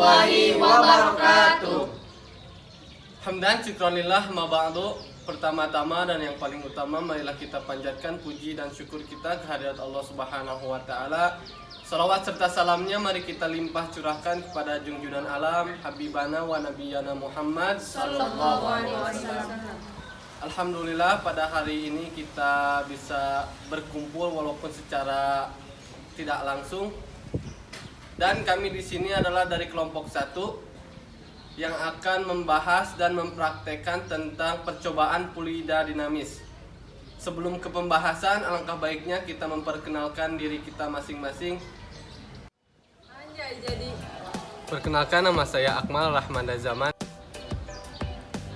warahmatullahi wabarakatuh. Hamdan syukronillah ma ba'du. Pertama-tama dan yang paling utama, marilah kita panjatkan puji dan syukur kita kehadirat Allah Subhanahu wa taala. Salawat serta salamnya mari kita limpah curahkan kepada junjungan alam habibana wa nabiyana Muhammad sallallahu alaihi wasallam. Alhamdulillah pada hari ini kita bisa berkumpul walaupun secara tidak langsung. Dan kami di sini adalah dari kelompok 1 yang akan membahas dan mempraktekkan tentang percobaan fluida dinamis. Sebelum ke pembahasan, alangkah baiknya kita memperkenalkan diri kita masing-masing. Perkenalkan, nama saya Akmal Rahmanda Zaman.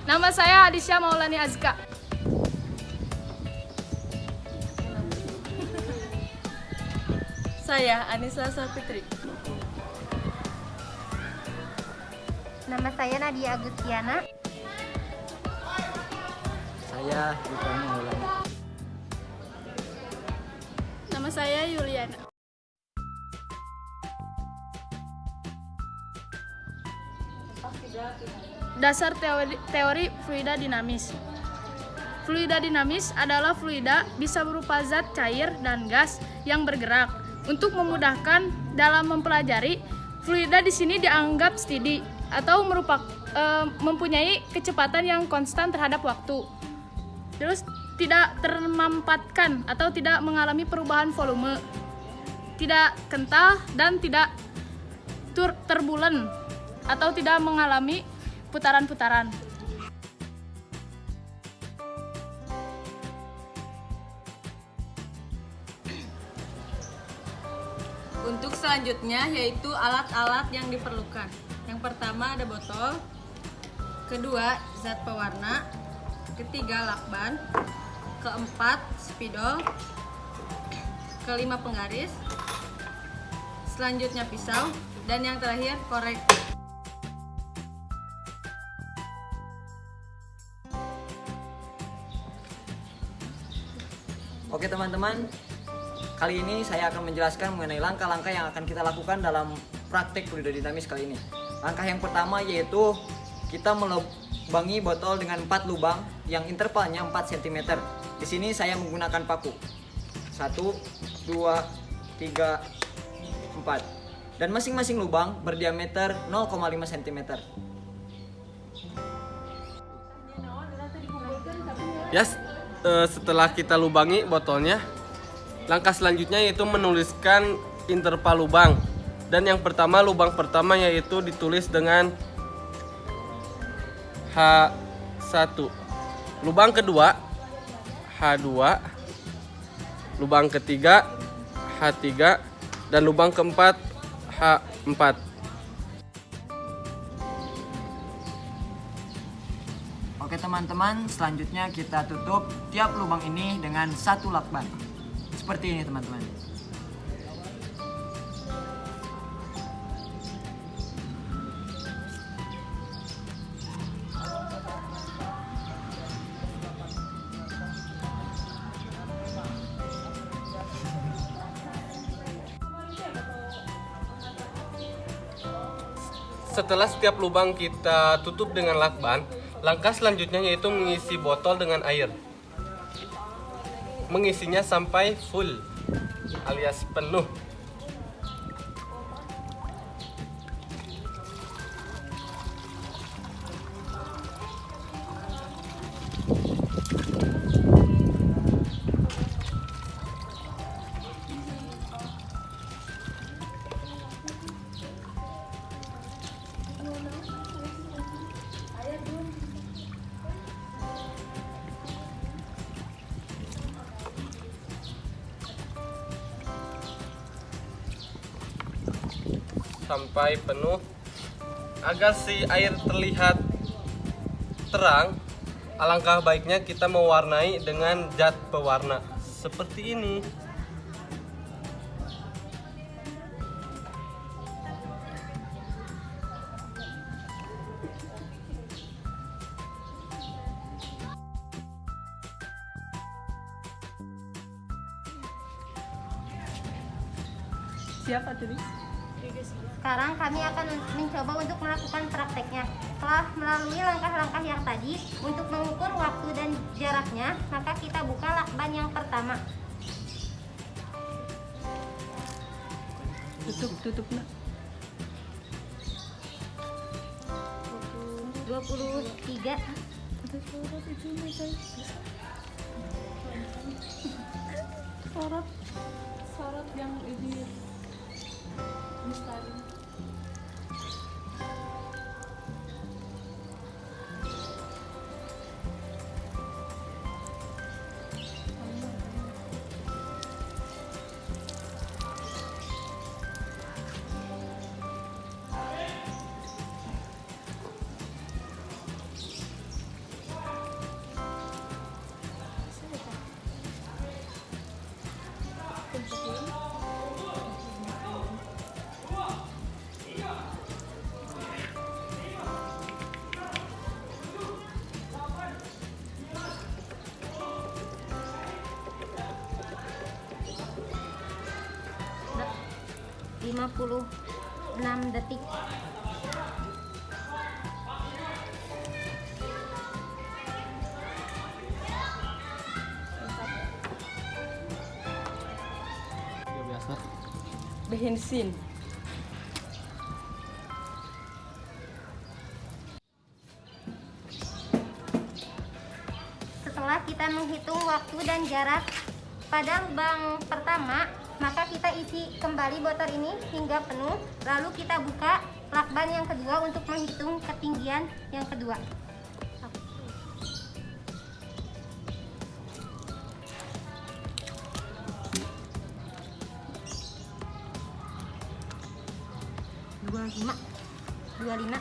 Nama saya Adisya Maulani Azka. Saya Anissa Sapitri. Nama saya Nadia Agustiana. Saya Yuliana Maulana. Nama saya Yuliana. Dasar teori fluida dinamis. Fluida dinamis adalah fluida bisa berupa zat cair dan gas yang bergerak. Untuk memudahkan dalam mempelajari, fluida di sini dianggap steady atau mempunyai kecepatan yang konstan terhadap waktu. Terus tidak termampatkan atau tidak mengalami perubahan volume, tidak kental dan tidak turbulen atau tidak mengalami putaran-putaran. Untuk selanjutnya yaitu alat-alat yang diperlukan. Yang pertama ada botol, kedua zat pewarna, ketiga lakban, keempat spidol, kelima penggaris, selanjutnya pisau, dan yang terakhir korek. Oke teman-teman, kali ini saya akan menjelaskan mengenai langkah-langkah yang akan kita lakukan dalam praktek fluida dinamis kali ini. Langkah yang pertama yaitu kita melubangi botol dengan 4 lubang yang intervalnya 4 cm. Di sini saya menggunakan paku. 1, 2, 3, 4. Dan masing-masing lubang berdiameter 0,5 cm. Setelah kita lubangi botolnya, langkah selanjutnya yaitu menuliskan interval lubang. Dan yang pertama, lubang pertama yaitu ditulis dengan H1. Lubang kedua H2. Lubang ketiga H3 dan lubang keempat H4. Oke teman-teman, selanjutnya kita tutup tiap lubang ini dengan 1 lakban. Seperti ini teman-teman. Setelah setiap lubang kita tutup dengan lakban, langkah selanjutnya yaitu mengisi botol dengan air. Mengisinya sampai full alias penuh. Sampai penuh. Agar si air terlihat terang, alangkah baiknya kita mewarnai dengan zat pewarna seperti ini. Siapa tadi? Sekarang kami akan mencoba untuk melakukan prakteknya. Setelah melalui langkah-langkah yang tadi untuk mengukur waktu dan jaraknya, maka kita buka lakban yang pertama. Tutup nak. 23. Sorot yang ini misteri. Lima 56 detik. Biasa. Bensin. Setelah kita menghitung waktu dan jarak pada lubang pertama, maka kita isi kembali botol ini hingga penuh. Lalu kita buka lakban yang kedua untuk menghitung ketinggian yang kedua. Dua lima.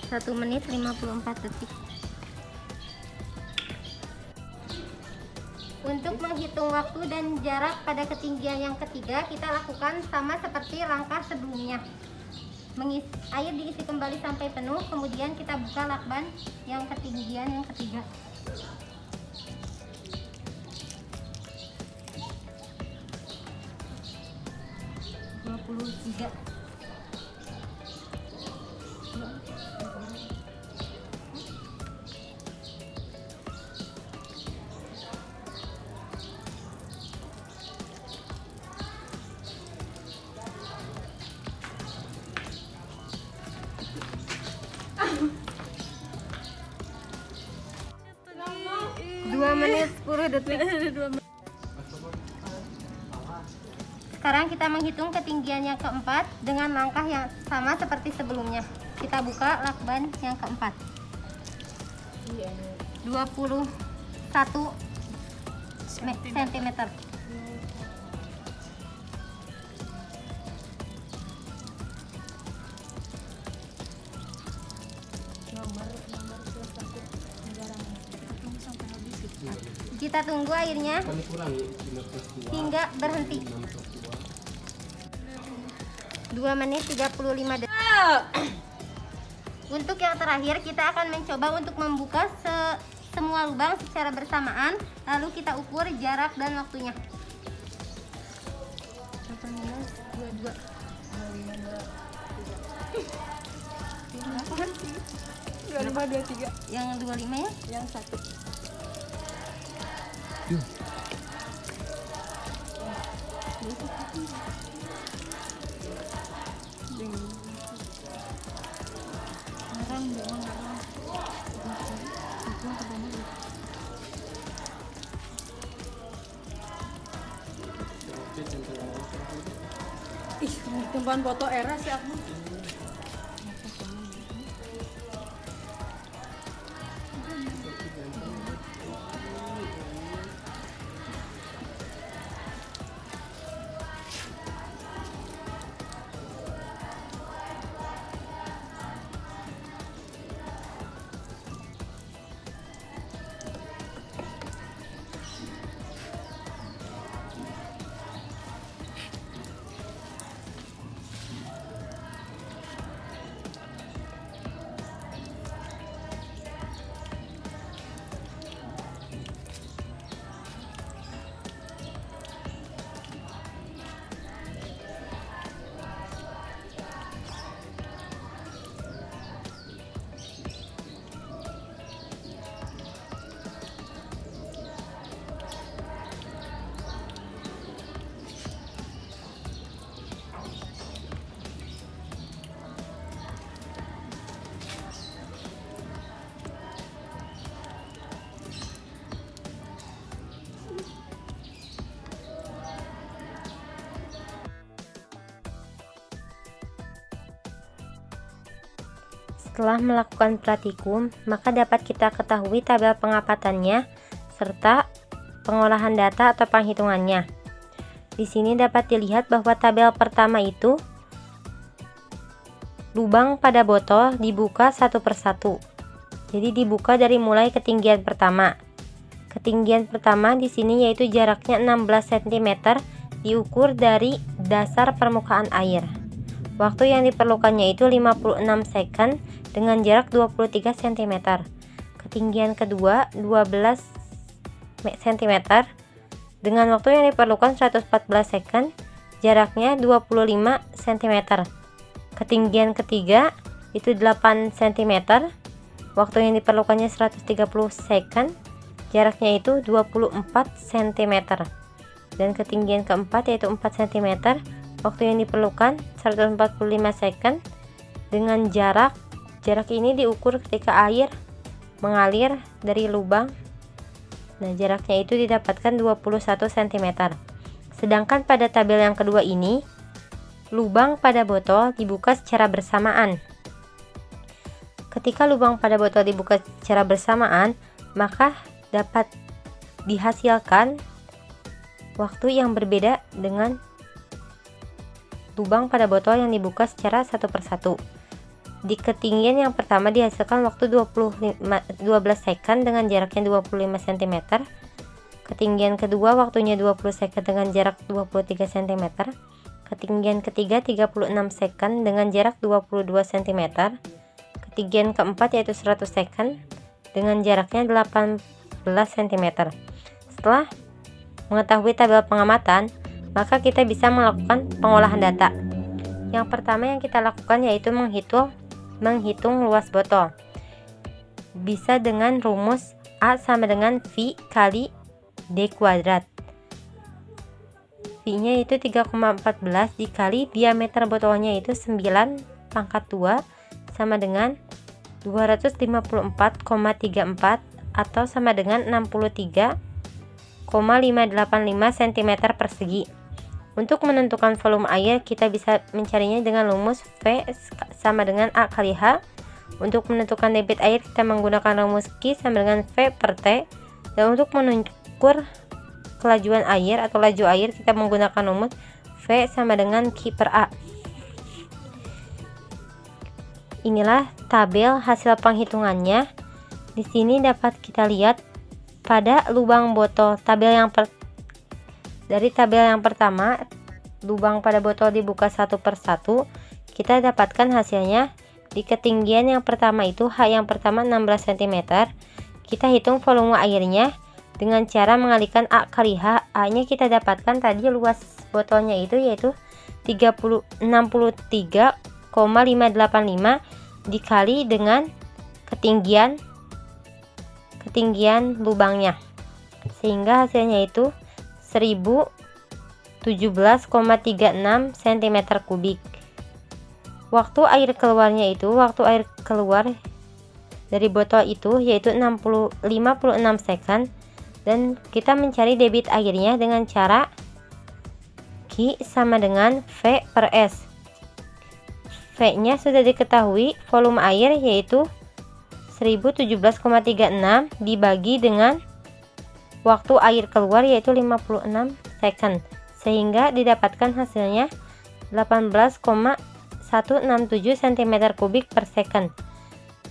Satu menit 54 detik. Untuk menghitung waktu dan jarak pada ketinggian yang ketiga, kita lakukan sama seperti langkah sebelumnya. Air diisi kembali sampai penuh, kemudian kita buka lakban yang ketinggian yang ketiga. Tiga. Dua menit 10 detik. Sekarang kita menghitung ketinggian yang keempat dengan langkah yang sama seperti sebelumnya. Kita buka lakban yang keempat. 21 cm. Kita tunggu airnya hingga berhenti. 2 menit 35 detik. Untuk yang terakhir kita akan mencoba untuk membuka semua lubang secara bersamaan, lalu kita ukur jarak dan waktunya. 22. Dua lima 23. Yang 25 ya? Yang 1. Ih, tempat foto era sih aku. Setelah melakukan praktikum, maka dapat kita ketahui tabel pengapatannya serta pengolahan data atau penghitungannya. Di sini dapat dilihat bahwa tabel pertama itu lubang pada botol dibuka satu persatu. Jadi dibuka dari mulai ketinggian pertama. Ketinggian pertama di sini yaitu jaraknya 16 cm diukur dari dasar permukaan air. Waktu yang diperlukannya itu 56 second dengan jarak 23 cm. Ketinggian kedua 12 cm dengan waktu yang diperlukan 114 second, jaraknya 25 cm. Ketinggian ketiga itu 8 cm, waktu yang diperlukannya 130 second, jaraknya itu 24 cm. Dan ketinggian keempat yaitu 4 cm, waktu yang diperlukan 145 second dengan jarak ini diukur ketika air mengalir dari lubang. Nah, jaraknya itu didapatkan 21 cm. Sedangkan pada tabel yang kedua ini, lubang pada botol dibuka secara bersamaan. Ketika lubang pada botol dibuka secara bersamaan, maka dapat dihasilkan waktu yang berbeda dengan lubang pada botol yang dibuka secara satu persatu. Di ketinggian yang pertama dihasilkan waktu 12 second dengan jaraknya 25 cm. Ketinggian kedua waktunya 20 second dengan jarak 23 cm. Ketinggian ketiga 36 second dengan jarak 22 cm. Ketinggian keempat yaitu 100 second dengan jaraknya 18 cm. Setelah mengetahui tabel pengamatan, maka kita bisa melakukan pengolahan data. Yang pertama yang kita lakukan yaitu menghitung luas botol. Bisa dengan rumus A sama dengan V kali D kuadrat. V-nya itu 3,14 dikali diameter botolnya itu 9 pangkat 2 sama dengan 254,34 atau sama dengan 63,585 cm persegi. Untuk menentukan volume air, kita bisa mencarinya dengan rumus V sama dengan A kali H. Untuk menentukan debit air, kita menggunakan rumus Q sama dengan V per T. Dan untuk mengukur kelajuan air atau laju air, kita menggunakan rumus V sama dengan Q per A. Inilah tabel hasil penghitungannya. Di sini dapat kita lihat pada lubang botol. Dari tabel yang pertama, lubang pada botol dibuka satu per satu. Kita dapatkan hasilnya. Di ketinggian yang pertama itu, H yang pertama 16 cm. Kita hitung volume airnya dengan cara mengalihkan A kali H. A nya kita dapatkan tadi luas botolnya itu yaitu 63,585 dikali dengan ketinggian lubangnya, sehingga hasilnya itu 1017,36 cm3. Waktu air keluar dari botol itu yaitu 56 second, dan kita mencari debit airnya dengan cara Q sama dengan V per S. V nya sudah diketahui, volume air yaitu 1017,36 dibagi dengan waktu air keluar yaitu 56 second, sehingga didapatkan hasilnya 18,167 cm3 per second.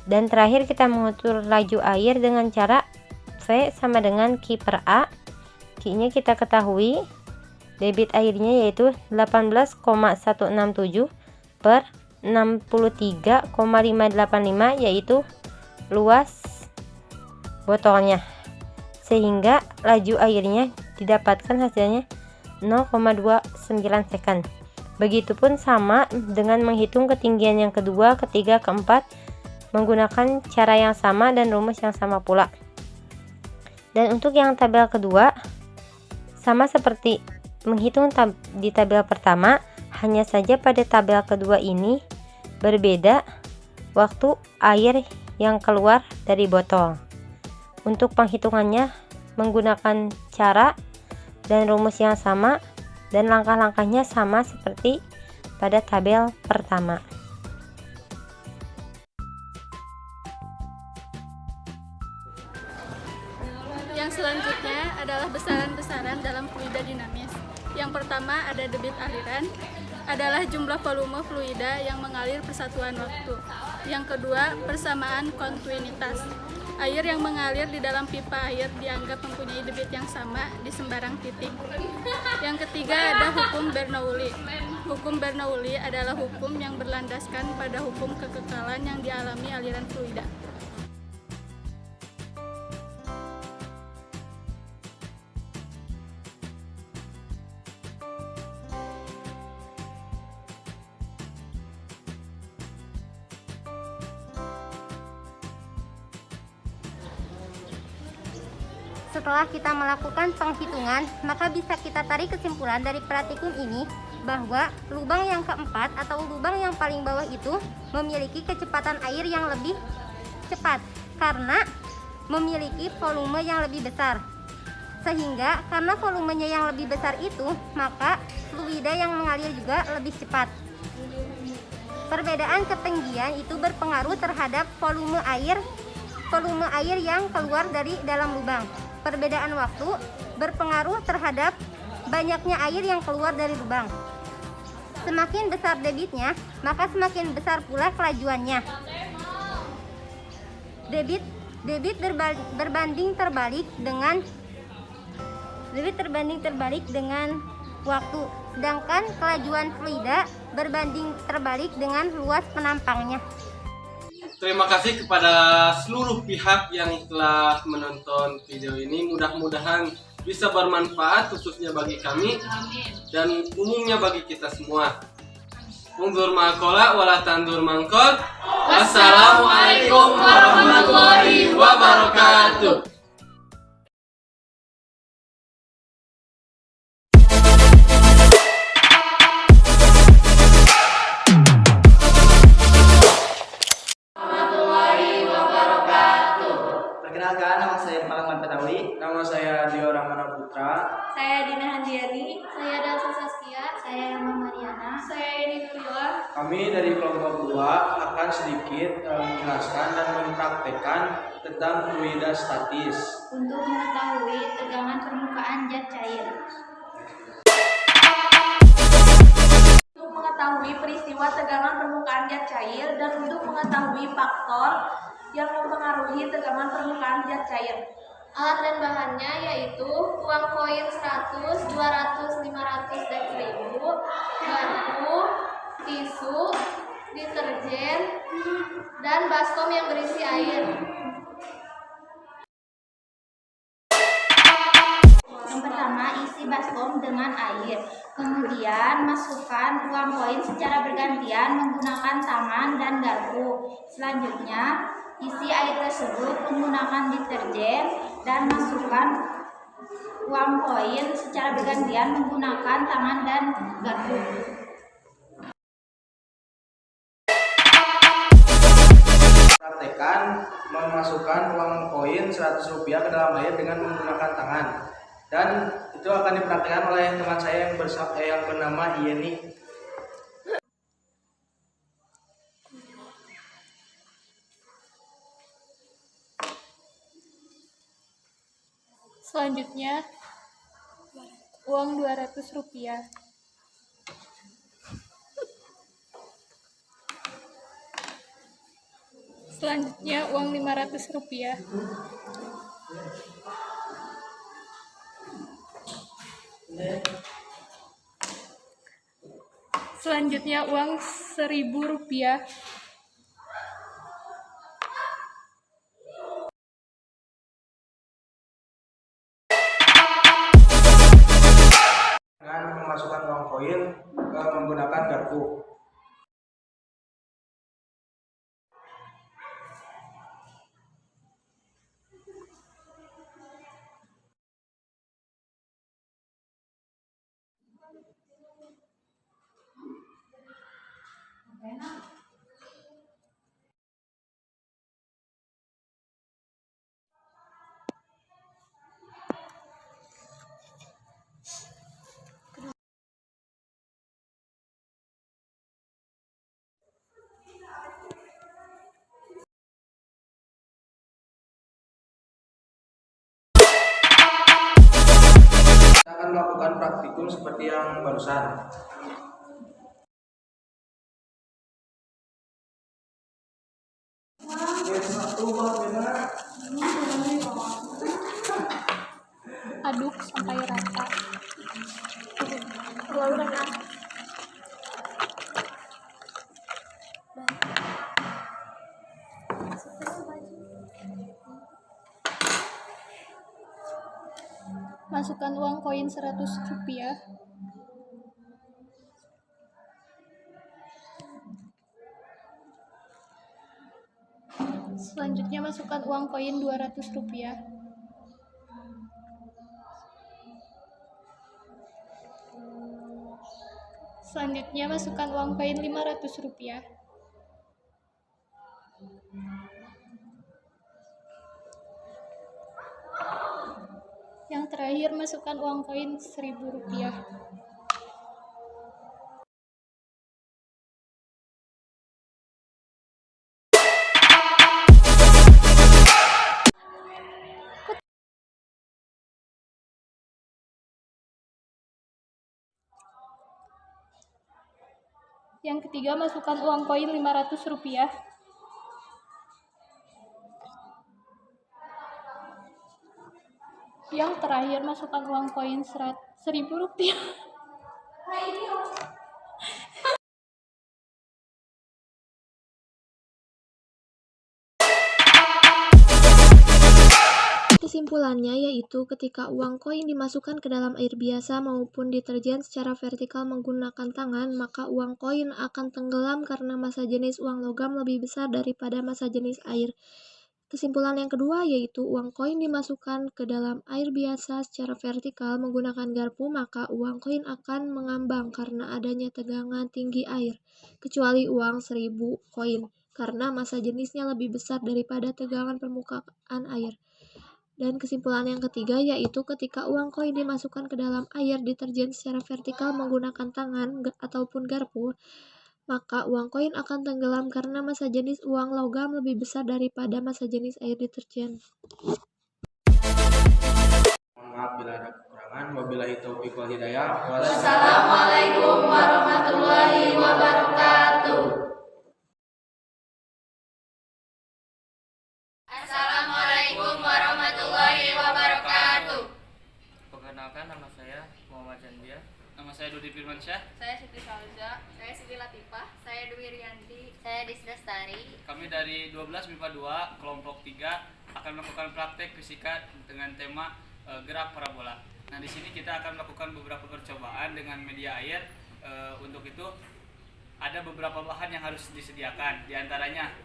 Dan terakhir kita mengukur laju air dengan cara V sama dengan Q per A. Q nya kita ketahui, debit airnya yaitu 18,167 per 63,585 yaitu luas botolnya, sehingga laju airnya didapatkan hasilnya 0,29 second. Begitupun sama dengan menghitung ketinggian yang kedua, ketiga, keempat menggunakan cara yang sama dan rumus yang sama pula. Dan untuk yang tabel kedua sama seperti menghitung di tabel pertama, hanya saja pada tabel kedua ini berbeda waktu air yang keluar dari botol. Untuk penghitungannya menggunakan cara dan rumus yang sama, dan langkah-langkahnya sama seperti pada tabel pertama. Yang selanjutnya adalah besaran-besaran dalam fluida dinamis. Yang pertama ada debit aliran, adalah jumlah volume fluida yang mengalir persatuan waktu. Yang kedua, persamaan kontinuitas. Air yang mengalir di dalam pipa air dianggap mempunyai debit yang sama di sembarang titik. Yang ketiga ada hukum Bernoulli. Hukum Bernoulli adalah hukum yang berlandaskan pada hukum kekekalan yang dialami aliran fluida. Setelah kita melakukan penghitungan, maka bisa kita tarik kesimpulan dari praktikum ini bahwa lubang yang keempat atau lubang yang paling bawah itu memiliki kecepatan air yang lebih cepat karena memiliki volume yang lebih besar. Sehingga karena volumenya yang lebih besar itu, maka fluida yang mengalir juga lebih cepat. Perbedaan ketinggian itu berpengaruh terhadap volume air yang keluar dari dalam lubang. Perbedaan waktu berpengaruh terhadap banyaknya air yang keluar dari lubang. Semakin besar debitnya, maka semakin besar pula kelajuannya. Debit berbanding terbalik dengan waktu, sedangkan kelajuan fluida berbanding terbalik dengan luas penampangnya. Terima kasih kepada seluruh pihak yang telah menonton video ini. Mudah-mudahan bisa bermanfaat khususnya bagi kami dan umumnya bagi kita semua. Undur ma'akola wala tandur mangkot. Wassalamualaikum warahmatullahi wabarakatuh. Perkenalkan, nama saya Malaman Petawi. Nama saya Dio Ramana Putra. Saya Dina Handiani. Saya Dalsa Saskia. Saya Emma Mariana. Saya Eni Nurila. Kami dari kelompok 2 akan sedikit menjelaskan dan mempraktekkan tentang fluida statis. Untuk mengetahui tegangan permukaan zat cair. Untuk mengetahui peristiwa tegangan permukaan zat cair dan untuk mengetahui faktor yang mempengaruhi tegangan permukaan zat cair. Alat dan bahannya yaitu uang koin 100, 200, 500, dan 1000, garpu, tisu, deterjen, dan baskom yang berisi air. Yang pertama, isi baskom dengan air. Kemudian, masukkan uang koin secara bergantian menggunakan tangan dan garpu. Selanjutnya, isi air tersebut menggunakan deterjen dan masukkan uang koin secara bergantian menggunakan tangan dan garpu. Praktekkan memasukkan uang koin Rp100 ke dalam air dengan menggunakan tangan. Dan itu akan dipraktikkan oleh teman saya yang bernama Yeni. Selanjutnya, uang Rp200. Selanjutnya, uang Rp500. Selanjutnya, uang Rp1.000. Dengan memasukkan uang koin menggunakan garpu. Kita akan melakukan praktikum seperti yang barusan. Aduk sampai rata. Masukkan uang koin Rp100. Selanjutnya masukkan uang koin Rp200. Selanjutnya masukkan uang koin Rp500. Yang terakhir masukkan uang koin Rp1.000. Yang ketiga, masukkan uang koin Rp500. Yang terakhir, masukkan uang koin Rp1.000. Kesimpulannya yaitu ketika uang koin dimasukkan ke dalam air biasa maupun deterjen secara vertikal menggunakan tangan, maka uang koin akan tenggelam karena massa jenis uang logam lebih besar daripada massa jenis air. Kesimpulan yang kedua yaitu uang koin dimasukkan ke dalam air biasa secara vertikal menggunakan garpu, maka uang koin akan mengambang karena adanya tegangan tinggi air, kecuali uang 1000 koin karena massa jenisnya lebih besar daripada tegangan permukaan air. Dan kesimpulan yang ketiga yaitu ketika uang koin dimasukkan ke dalam air deterjen secara vertikal menggunakan tangan ataupun garpu, maka uang koin akan tenggelam karena massa jenis uang logam lebih besar daripada massa jenis air deterjen. Mohon maaf bila ada kekurangan. Wabillahi taufiq wal hidayah. Wassalamualaikum warahmatullahi wabarakatuh. Assalamualaikum warahmatullahi wabarakatuh. Saya Dudi Firmansyah. Saya Siti Salza. Saya Siti Latifah. Saya Dwi Rianti. Saya Disdastari. Kami dari 12 MIPA 2 kelompok 3 akan melakukan praktek fisika dengan tema gerak parabola. Nah, di sini kita akan melakukan beberapa percobaan dengan media air. Untuk itu ada beberapa bahan yang harus disediakan. Di antaranya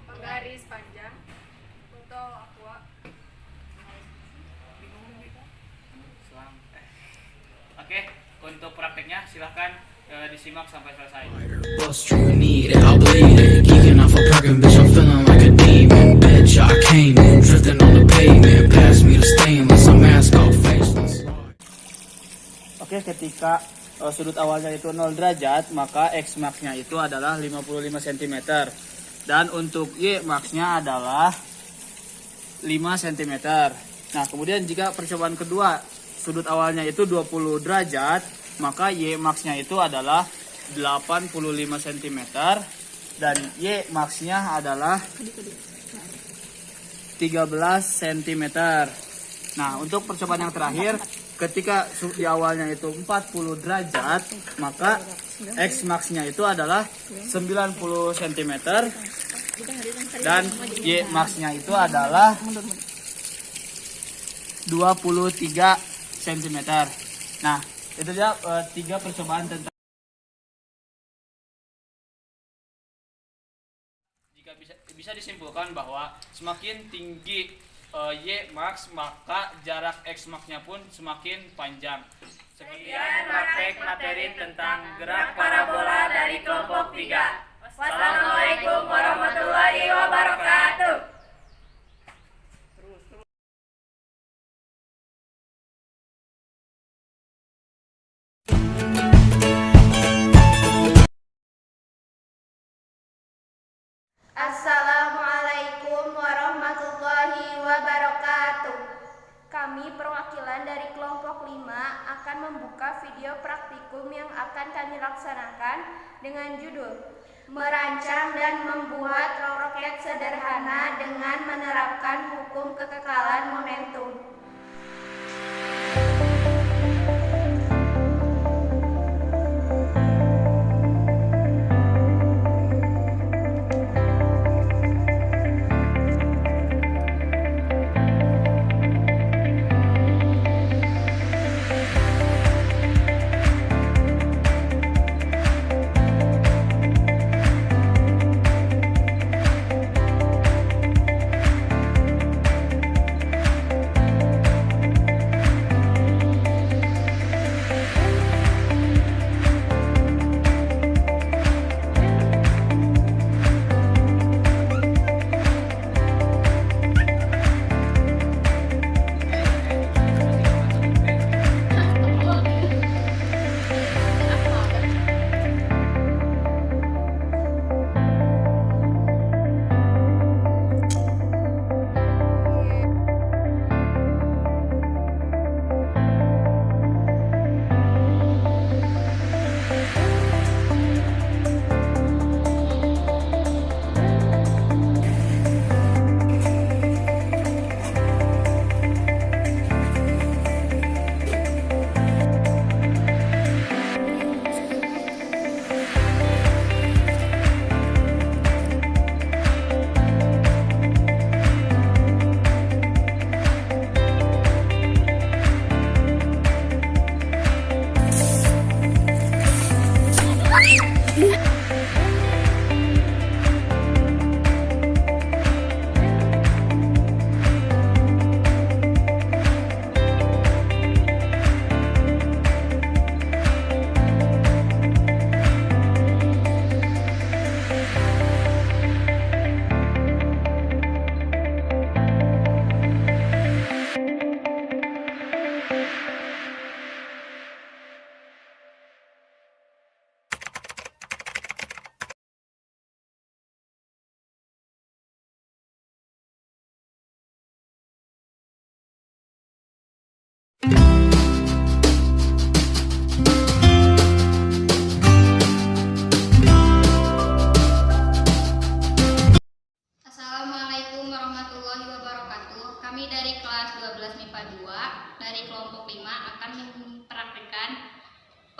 Penggaris panjang. Botol aqua. Oke, untuk prakteknya silahkan disimak sampai selesai. Bust you need it, I'll bleed it. Geeking off a parking bitch, I'm feeling like a demon. Bitch, I came in, drifting on the pavement. Pass me the stainless, I'm mask off, faceless. Oke, ketika sudut awalnya itu 0 derajat, maka X max-nya itu adalah 55 cm. Dan untuk Y max-nya adalah 5 cm. Nah, kemudian jika percobaan kedua sudut awalnya itu 20 derajat, maka Y max-nya itu adalah 85 cm dan Y max-nya adalah 13 cm. Nah, untuk percobaan yang terakhir, ketika di awalnya itu 40 derajat, maka X max-nya itu adalah 90 cm dan Y max-nya itu adalah 23 cm. Nah, itu dia 3 percobaan tentang. Jika bisa disimpulkan bahwa semakin tinggi Y max, maka jarak X max-nya pun semakin panjang. Sekian praktek materi tentang gerak parabola dari kelompok 3. Wassalamualaikum warahmatullahi wabarakatuh. Assalamualaikum warahmatullahi wabarakatuh. Kami perwakilan dari kelompok 5 akan membuka video praktikum yang akan kami laksanakan dengan judul Merancang dan Membuat Roket Sederhana dengan Menerapkan Hukum Kekekalan Momentum.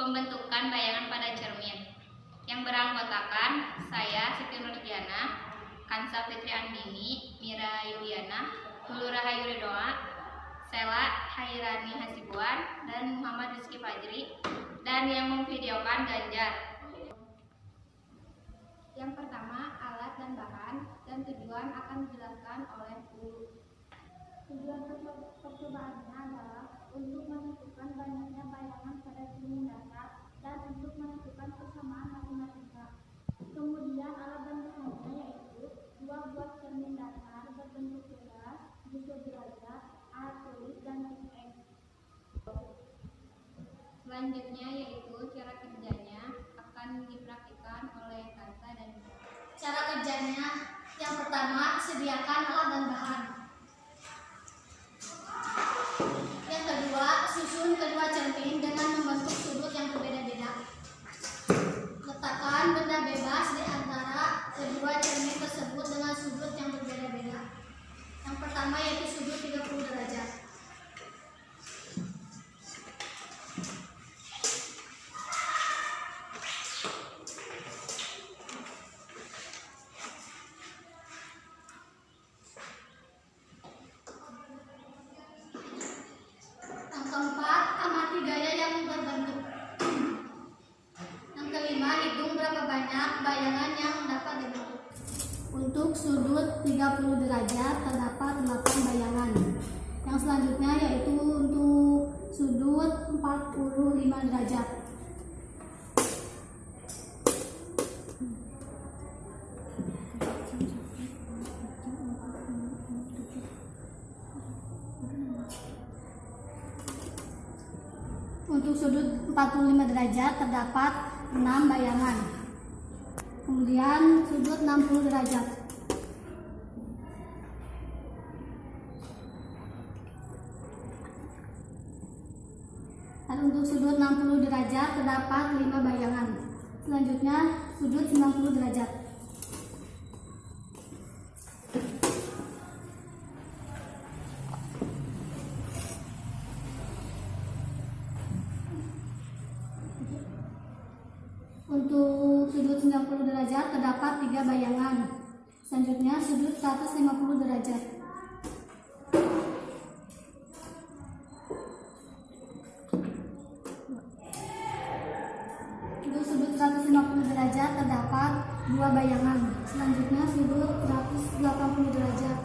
Pembentukan bayangan pada cermin yang beranggotakan saya Siti Nurdiana, Kansa Fitri Andini, Mira Yuliana, Hulu Rahayu Ridhoa, Sela Hairani Hasibuan, dan Muhammad Rizky Fajri, dan yang memvideokan Ganjar. Yang pertama, alat dan bahan dan tujuan akan dijelaskan oleh Hulu. Tujuan percobaannya adalah untuk menentukan banyaknya bayangan pada cermin dasar dan untuk menentukan persamaan matematika. Kemudian alat dan bahannya yaitu 2 buah cermin dasar berbentuk bebas, buku derajat, alat tulis, dan X. Selanjutnya yaitu cara kerjanya akan dipraktikkan oleh Kansa dan Cara kerjanya, yang pertama, sediakan alat dan bahan. Yang kedua, susun kedua cermin dengan membentuk sudut yang berbeda-beda. Letakkan benda bebas di antara kedua cermin tersebut dengan sudut yang berbeda-beda. Yang pertama yaitu sudut 30 derajat. Yang keempat, amati gaya yang berbentuk. Yang kelima, hitung berapa banyak bayangan yang dapat dibentuk. Untuk sudut 30 derajat terdapat 8 bayangan. Yang selanjutnya yaitu untuk sudut 45 derajat. Untuk sudut 45 derajat terdapat 6 bayangan. Kemudian sudut 60 derajat. Dan untuk sudut 60 derajat terdapat 5 bayangan. Selanjutnya sudut 90 derajat. Untuk sudut 90 derajat terdapat 3 bayangan. Selanjutnya sudut 150 derajat. Untuk sudut 150 derajat terdapat 2 bayangan. Selanjutnya sudut 180 derajat.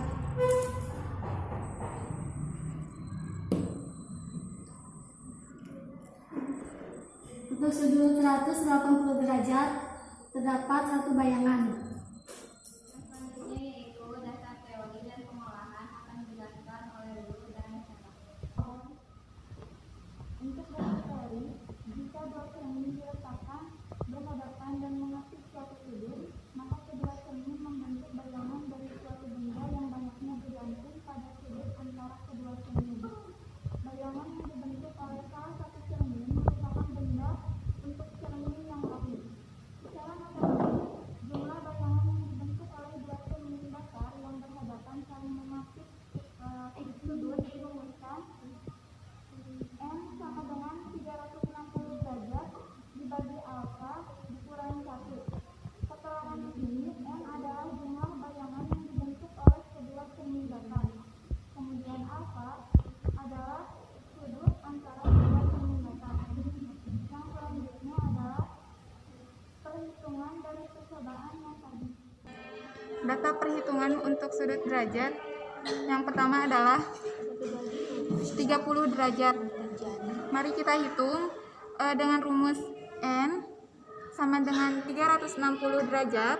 Untuk sudut 180 derajat terdapat 1 bayangan. Selanjutnya yaitu dasar teori dan pengolahan akan dijelaskan oleh Hulu dan Sela. Untuk dasar teori, jika 2 cermin diletakkan berhadapan dan menghadap suatu sudut, maka kedua cermin membentuk bayangan dari suatu benda yang banyaknya bergantung pada sudut antara kedua cermin. Bayangan yang dibentuk oleh salah satu cermin merupakan benda untuk cermin yang lain. Secara matematis, jumlah bayangan yang dibentuk oleh 2 cermin dasar yang berhadapan saling menghadap sudut dirumuskan N sama dengan 360 derajat dibagi alfa dikurangi 1. Keterangan ini N adalah jumlah bayangan yang dibentuk oleh kedua cermin dasar. Kemudian alfa adalah sudut antara kedua cermin dasar. Yang selanjutnya adalah perhitungan dari percobaan yang tadi. Data perhitungan untuk sudut derajat. Yang pertama adalah 30 derajat. Mari kita hitung dengan rumus N sama dengan 360 derajat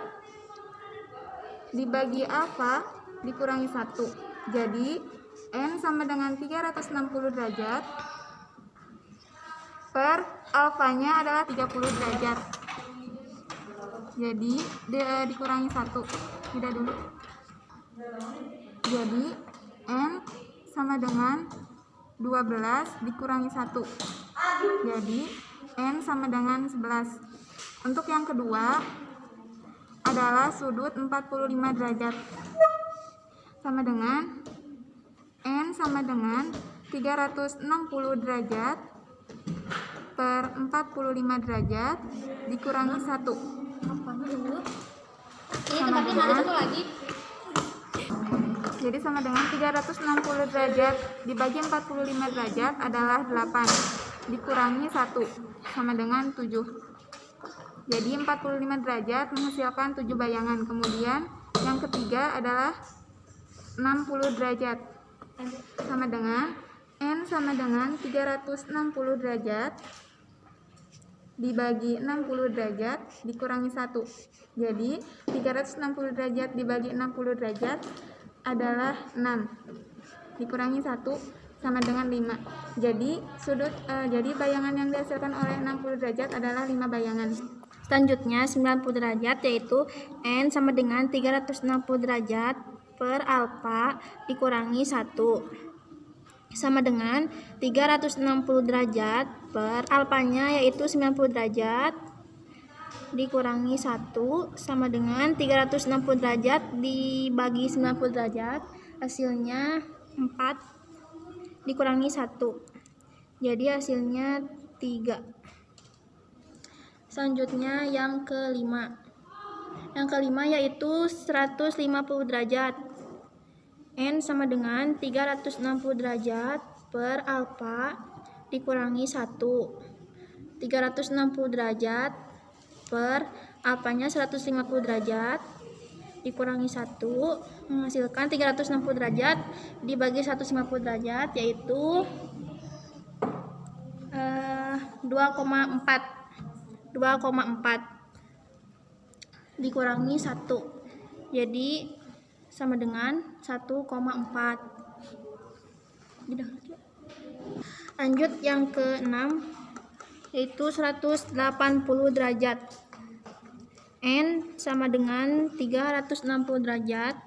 dibagi alfa dikurangi 1. Jadi N sama dengan 360 derajat per alfanya adalah 30 derajat. Jadi dikurangi 1. Tidak dulu. Jadi N sama dengan 12 dikurangi 1. Jadi N sama dengan 11. Untuk yang kedua adalah sudut 45 derajat. Sama dengan N sama dengan 360 derajat per 45 derajat dikurangi 1. Sama dengan, jadi sama dengan 360 derajat dibagi 45 derajat adalah 8 dikurangi 1 sama dengan 7. Jadi 45 derajat menghasilkan 7 bayangan. Kemudian yang ketiga adalah 60 derajat sama dengan N sama dengan 360 derajat dibagi 60 derajat dikurangi 1. Jadi 360 derajat dibagi 60 derajat adalah 6 dikurangi 1 sama dengan 5. Jadi jadi bayangan yang dihasilkan oleh 60 derajat adalah 5 bayangan. Selanjutnya 90 derajat yaitu N sama dengan 360 derajat per alfa dikurangi 1 sama dengan 360 derajat per alfanya yaitu 90 derajat dikurangi 1 sama dengan 360 derajat dibagi 90 derajat hasilnya 4 dikurangi 1. Jadi hasilnya 3. Selanjutnya yang kelima. Yang kelima yaitu 150 derajat. N sama dengan 360 derajat per alfa dikurangi 1. 360 derajat per alfanya 150 derajat dikurangi 1 menghasilkan 360 derajat dibagi 150 derajat yaitu 2,4 dikurangi 1. Jadi sama dengan 1,4. Lanjut yang ke-6 yaitu 180 derajat. N sama dengan 360 derajat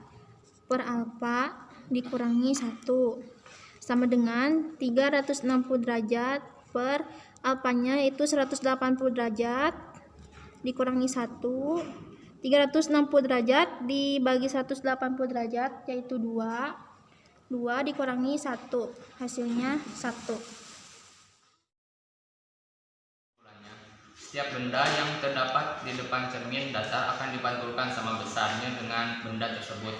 per alfa dikurangi 1 sama dengan 360 derajat per alfanya yaitu 180 derajat dikurangi 1. 360 derajat dibagi 180 derajat yaitu 2 dikurangi 1 hasilnya 1. Setiap benda yang terdapat di depan cermin datar akan dipantulkan sama besarnya dengan benda tersebut.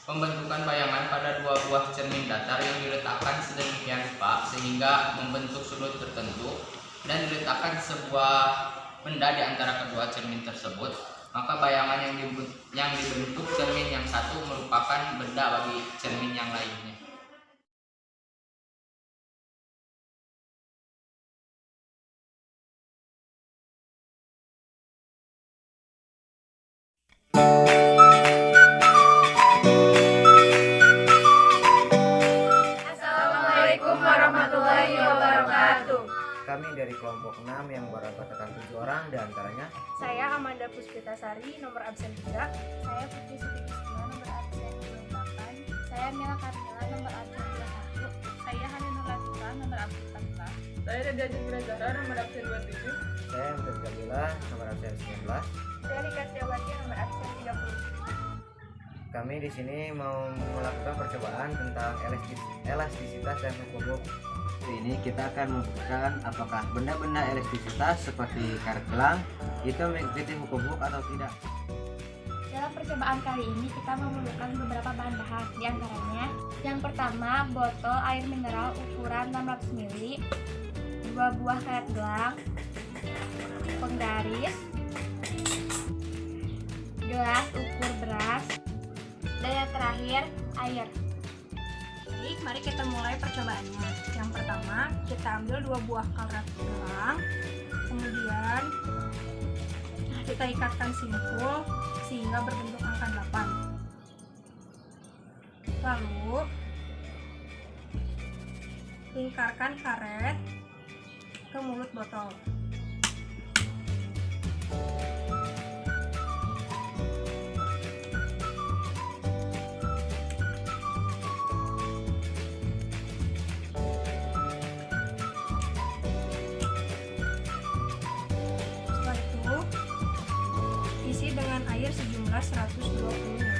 Pembentukan bayangan pada dua buah cermin datar yang diletakkan sedemikian rupa sehingga membentuk sudut tertentu dan diletakkan sebuah benda di antara kedua cermin tersebut, maka bayangan yang dibentuk cermin yang satu merupakan benda bagi cermin yang lainnya. Assalamualaikum warahmatullahi wabarakatuh. Kami dari kelompok 6 yang beranggotakan 7 orang, diantaranya Saya Amanda Puspitasari, nomor absen 3. Saya Putri Siti Kristina, nomor absen 28. Saya Mila Karmila, nomor absen 21. Saya Hanunur Latifah, nomor absen 14. Saya Reda Jumira Zahra, nomor absen 27. saya Mr. Jamila, nomor absen 19. Saya Rika Setiawati, nomor absen 30. Kami di sini mau melakukan percobaan tentang elastisitas dan hukum. Ini kita akan membuktikan apakah benda-benda elastisitas seperti karet gelang itu mengikuti hukum atau tidak. Dalam percobaan kali ini kita memerlukan beberapa bahan-bahan, di antaranya yang pertama botol air mineral ukuran 600 ml, 2 buah karet gelang, penggaris, gelas ukur beras, dan yang terakhir air. Baik, mari kita mulai percobaannya. Yang pertama, kita ambil 2 buah karet gelang, kemudian kita ikatkan simpul sehingga berbentuk angka 8. Lalu lingkarkan karet ke mulut botol. Setelah itu isi dengan air sejumlah 120 ml.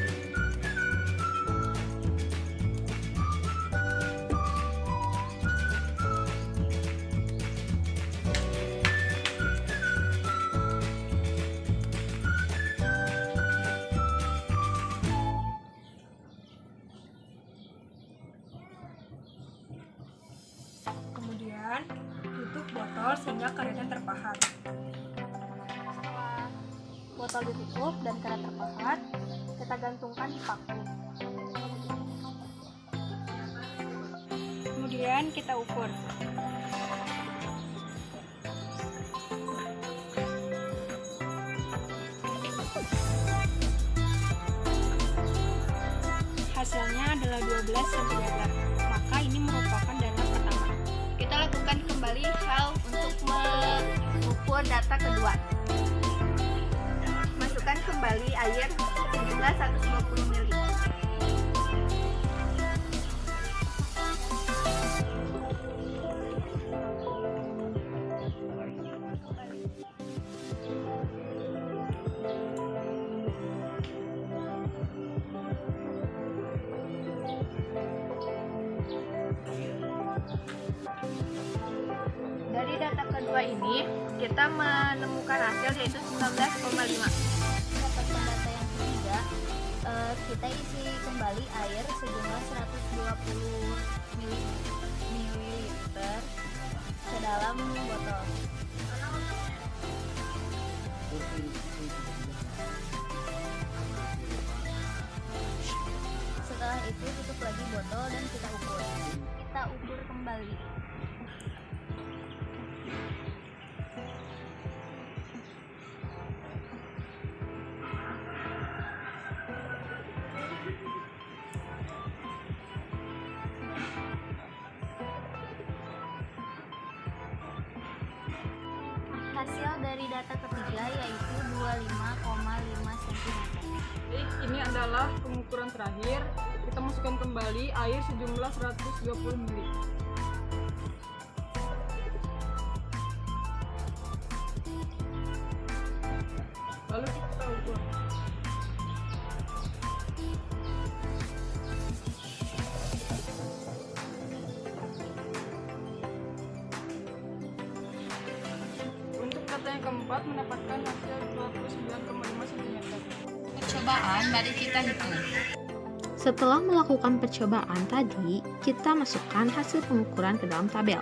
hingga karetnya terpahat. Setelah botol ditutup dan karet terpahat, kita gantungkan di paku. Kemudian kita ukur. Hasilnya adalah 12 cm, maka ini merupakan data pertama. Kita lakukan kembali hal untuk mengukur data kedua. Masukkan kembali air sejumlah 120 ml. Dari data kedua ini, kita menemukan hasil yaitu 19,5. Dapatkan data yang ketiga, kita isi kembali air sejumlah 120 ml ke dalam botol. Setelah itu tutup lagi botol dan kita ukur. Kita ukur kembali. Hasil dari data ketiga yaitu 25,5 cm. Baik, ini adalah pengukuran terakhir. Kita masukkan kembali air sejumlah 120 ml. Lalu kita ukur. Untuk data yang keempat mendapatkan hasil 29,5 cm. Percobaan mari kita hitung. Setelah melakukan percobaan tadi, kita masukkan hasil pengukuran ke dalam tabel.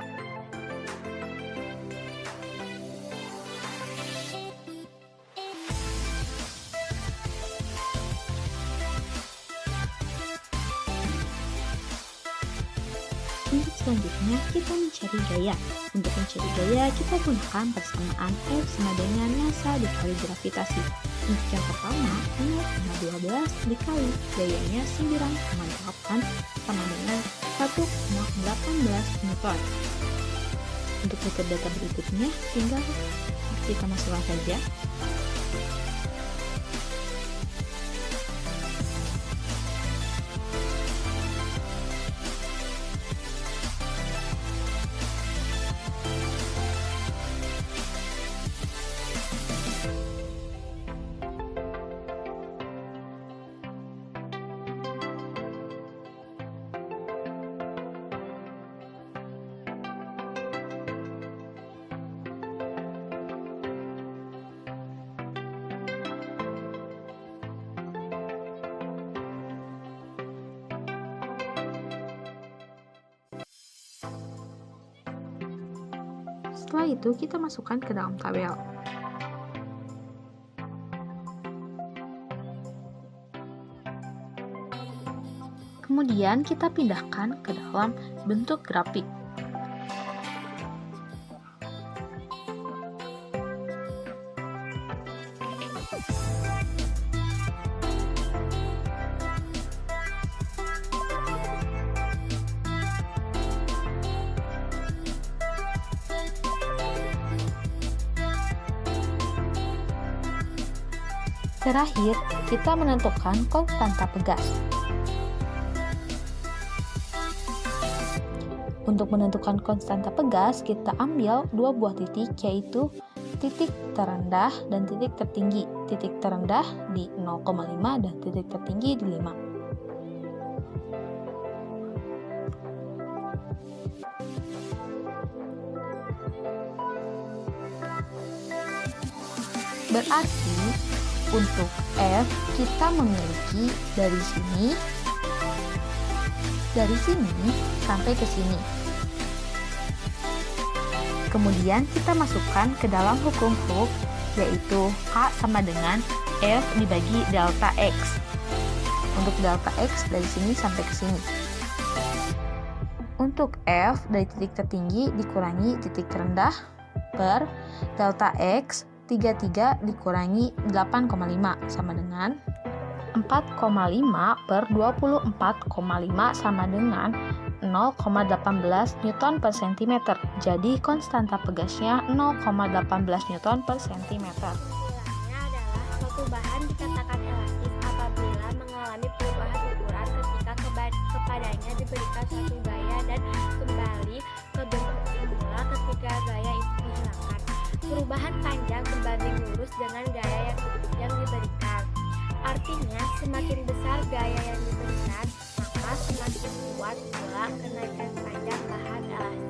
Untuk selanjutnya, kita mencari gaya. Untuk mencari gaya, kita gunakan persamaan F sama dengan massa dikali gravitasi. Untuk yang pertama, 0,12 dikali gayanya 9,8 sama dengan 1,18 Newton. Untuk metode data berikutnya, tinggal kita masukkan saja. Setelah itu, kita masukkan ke dalam tabel. Kemudian kita pindahkan ke dalam bentuk grafik. Terakhir, kita menentukan konstanta pegas. Untuk menentukan konstanta pegas, kita ambil dua buah titik, yaitu titik terendah dan titik tertinggi. Titik terendah di 0,5 dan titik tertinggi di 5. Berarti untuk F kita memiliki dari sini sampai ke sini. Kemudian kita masukkan ke dalam hukum Hooke, yaitu H sama dengan F dibagi delta X. Untuk delta X dari sini sampai ke sini. Untuk F dari titik tertinggi dikurangi titik terendah per delta X 33 dikurangi 8,5 sama dengan 4,5 per 24,5 sama dengan 0,18 Newton per cm. Jadi konstanta pegasnya 0,18 Newton per cm. Istilahnya adalah suatu bahan dikatakan elastis apabila mengalami perubahan ukuran ketika kepadanya diberikan suatu gaya dan kembali ke bentuk semula ketika gaya itu dihilangkan. Perubahan panjang berbanding lurus dengan gaya yang diberikan. Artinya, semakin besar gaya yang diberikan, maka semakin kuat pula kenaikan panjang bahan elastis.